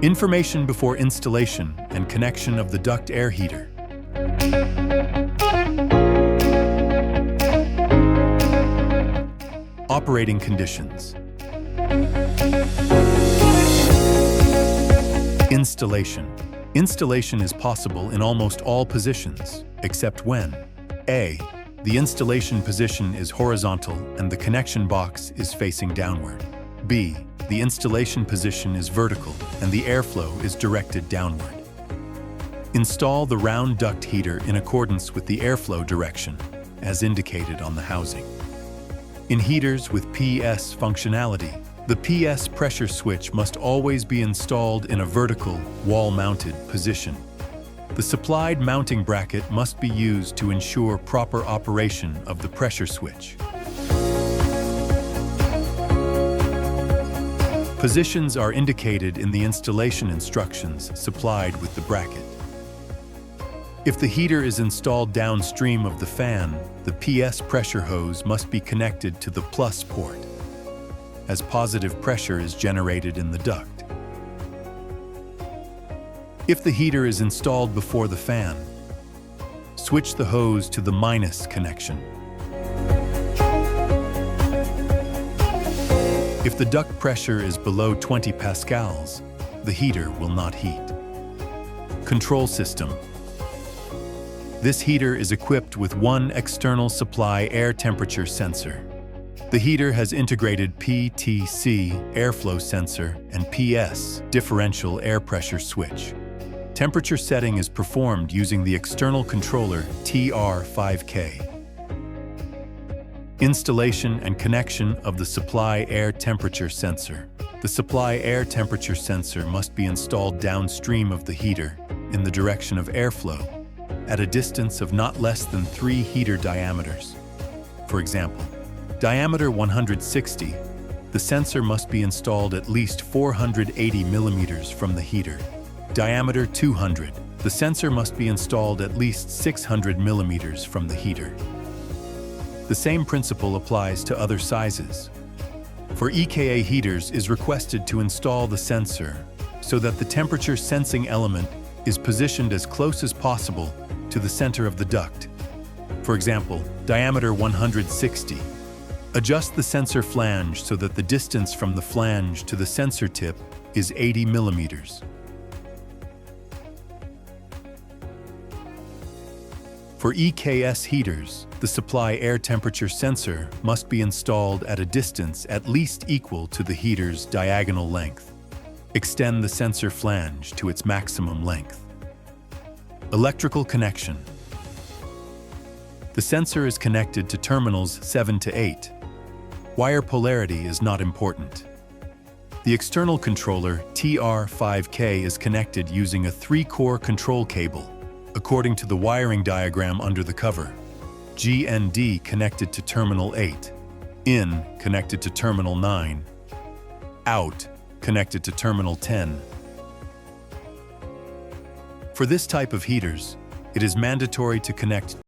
Information before installation and connection of the duct air heater. Operating conditions. Installation. Installation is possible in almost all positions, except when A. The installation position is horizontal and the connection box is facing downward. B. The installation position is vertical and the airflow is directed downward. Install the round duct heater in accordance with the airflow direction, as indicated on the housing. In heaters with PS functionality, the PS pressure switch must always be installed in a vertical, wall-mounted position. The supplied mounting bracket must be used to ensure proper operation of the pressure switch. Positions are indicated in the installation instructions supplied with the bracket. If the heater is installed downstream of the fan, the PS pressure hose must be connected to the plus port, as positive pressure is generated in the duct. If the heater is installed before the fan, switch the hose to the minus connection. If the duct pressure is below 20 pascals, the heater will not heat. Control system. This heater is equipped with one external supply air temperature sensor. The heater has integrated PTC airflow sensor and PS differential air pressure switch. Temperature setting is performed using the external controller TR5K. Installation and connection of the supply air temperature sensor. The supply air temperature sensor must be installed downstream of the heater in the direction of airflow at a distance of not less than 3 heater diameters. For example, diameter 160, the sensor must be installed at least 480 millimeters from the heater. Diameter 200, the sensor must be installed at least 600 millimeters from the heater. The same principle applies to other sizes. For EKA heaters, is requested to install the sensor so that the temperature sensing element is positioned as close as possible to the center of the duct. For example, diameter 160. Adjust the sensor flange so that the distance from the flange to the sensor tip is 80 millimeters. For EKS heaters, the supply air temperature sensor must be installed at a distance at least equal to the heater's diagonal length. Extend the sensor flange to its maximum length. Electrical connection. The sensor is connected to terminals 7 to 8. Wire polarity is not important. The external controller TR5K is connected using a 3-core control cable, according to the wiring diagram under the cover. GND connected to terminal 8, in connected to terminal 9, out connected to terminal 10. For this type of heaters, it is mandatory to connect